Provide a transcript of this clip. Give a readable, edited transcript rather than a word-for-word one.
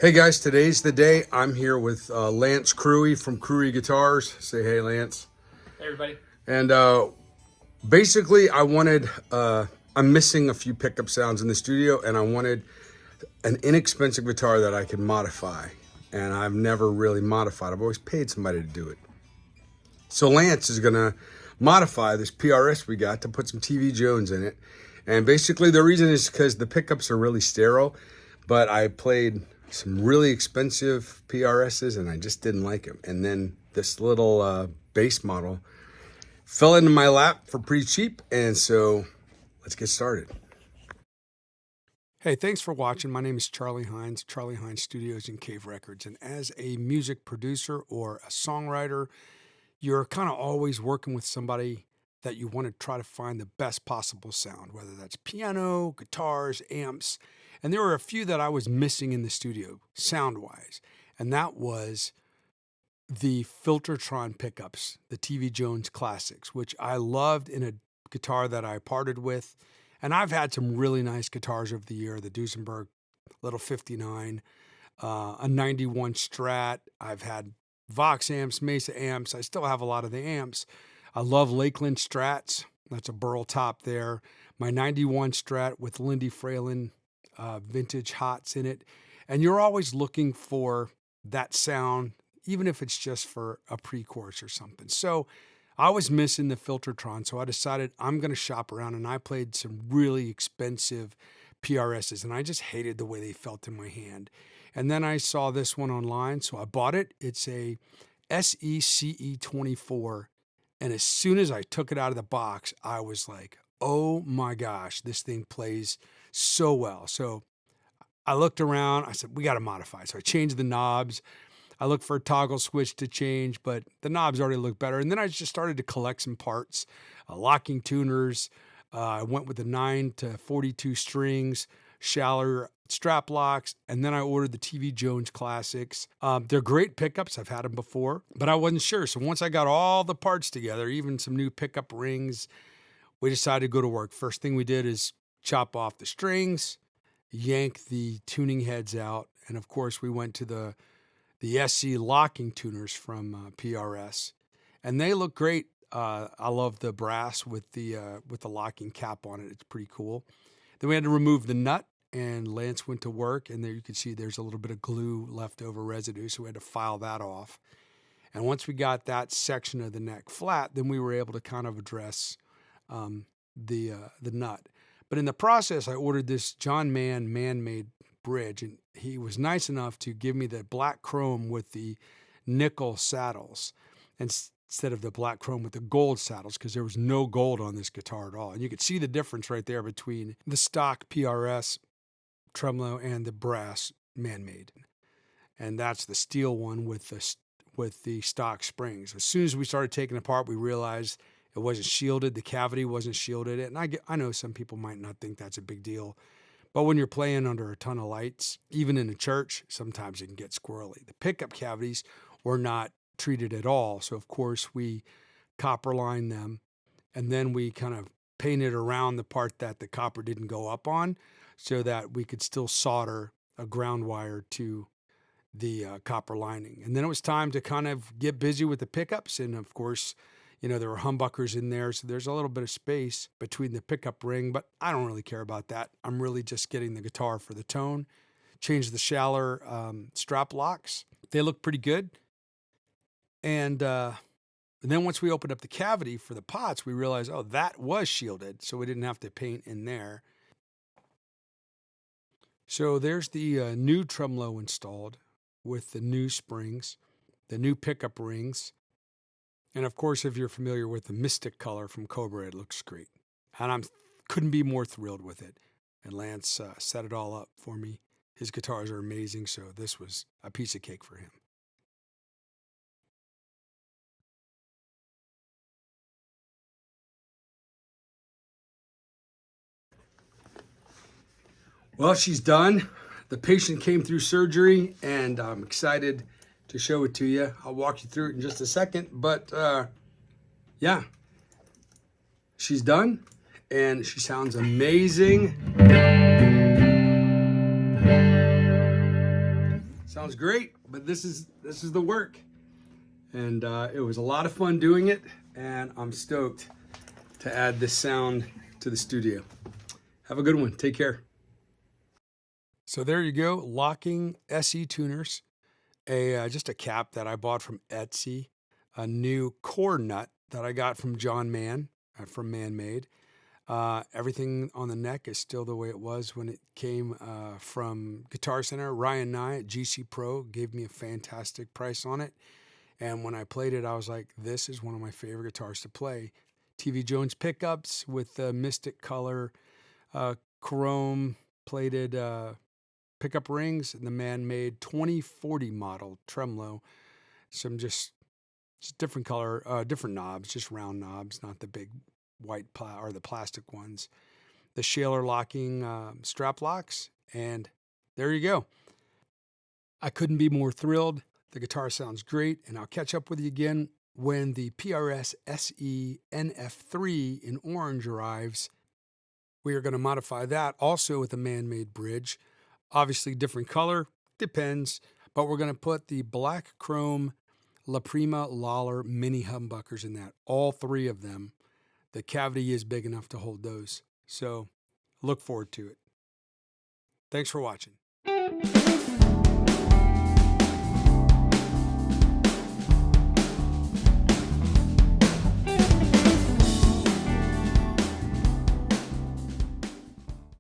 Hey guys, today's the day. I'm here with Lance Crewy from Crewy Guitars. Say hey, Lance. Hey everybody. And basically, I'm missing a few pickup sounds in the studio, and I wanted an inexpensive guitar that I could modify. And I've never really modified. I've always paid somebody to do it. So Lance is gonna modify this PRS we got to put some TV Jones in it. And basically the reason is because the pickups are really sterile, but I played some really expensive PRSs and I just didn't like them. And then this little bass model fell into my lap for pretty cheap. And so let's get started. Hey, thanks for watching. My name is Charlie Hines, Charlie Hines Studios and Cave Records. And as a music producer or a songwriter, you're kind of always working with somebody that you want to try to find the best possible sound, whether that's piano, guitars, amps. And there were a few that I was missing in the studio, sound-wise. And that was the Filtertron pickups, the TV Jones Classics, which I loved in a guitar that I parted with. And I've had some really nice guitars over the year, the Duesenberg Little 59, a 91 Strat. I've had Vox amps, Mesa amps. I still have a lot of the amps. I love Lakeland Strats. That's a burl top there. My 91 Strat with Lindy Fralin vintage hots in it. And you're always looking for that sound, even if it's just for a pre-chorus or something. So I was missing the Filtertron, so I decided I'm going to shop around, and I played some really expensive PRSs, and I just hated the way they felt in my hand. And then I saw this one online, so I bought it. It's a SECE24, and as soon as I took it out of the box, I was like, oh my gosh, this thing plays so well. So I looked around, I said, we got to modify. So I changed the knobs. I looked for a toggle switch to change, but the knobs already look better. And then I just started to collect some parts, locking tuners. I went with the 9 to 42 strings, shallower strap locks, and then I ordered the TV Jones Classics. They're great pickups. I've had them before, but I wasn't sure. So once I got all the parts together, even some new pickup rings, we decided to go to work. First thing we did is chop off the strings, yank the tuning heads out, and of course we went to the SC locking tuners from PRS, and they look great. I love the brass with the locking cap on it. It's pretty cool. Then we had to remove the nut, and Lance went to work, and there you can see there's a little bit of glue left over residue, so we had to file that off. And once we got that section of the neck flat, then we were able to kind of address the nut. But in the process, I ordered this John Mann man-made bridge, and he was nice enough to give me the black chrome with the nickel saddles instead of the black chrome with the gold saddles, because there was no gold on this guitar at all. And you could see the difference right there between the stock PRS tremolo and the brass man-made. And that's the steel one with the stock springs. As soon as we started taking it apart, we realized it wasn't shielded. The cavity wasn't shielded. And I know some people might not think that's a big deal, but when you're playing under a ton of lights, even in a church, sometimes it can get squirrely. The pickup cavities were not treated at all. So of course we copper lined them, and then we kind of painted around the part that the copper didn't go up on so that we could still solder a ground wire to the copper lining. And then it was time to kind of get busy with the pickups. And of course, you know, there were humbuckers in there, so there's a little bit of space between the pickup ring, but I don't really care about that. I'm really just getting the guitar for the tone. Changed the shallower strap locks. They look pretty good. And then once we opened up the cavity for the pots, we realized, oh, that was shielded, so we didn't have to paint in there. So there's the new tremolo installed with the new springs, the new pickup rings. And of course, if you're familiar with the Mystic color from Cobra, it looks great. And I couldn't be more thrilled with it. And Lance set it all up for me. His guitars are amazing, so this was a piece of cake for him. Well, she's done. The patient came through surgery, and I'm excited to show it to you. I'll walk you through it in just a second, but yeah, she's done, and she sounds amazing. Sounds great, but this is the work. And it was a lot of fun doing it, and I'm stoked to add this sound to the studio. Have a good one. Take care. So there you go, locking SE tuners, just a cap that I bought from Etsy, a new core nut that I got from John Mann from Man Made. Everything on the neck is still the way it was when it came from Guitar Center. Ryan Nye at GC Pro gave me a fantastic price on it. And when I played it, I was like, this is one of my favorite guitars to play. TV Jones pickups with the Mystic Color chrome plated pickup rings, and the man-made 2040 model tremolo. Some just different color, different knobs, just round knobs, not the big white or the plastic ones. The Shaler locking strap locks, and there you go. I couldn't be more thrilled. The guitar sounds great, and I'll catch up with you again when the PRS SE NF3 in orange arrives. We are going to modify that also with a man-made bridge. Obviously different color, depends, but we're going to put the black chrome La Prima Lawler Mini Humbuckers in that, all three of them. The cavity is big enough to hold those, so look forward to it. Thanks for watching.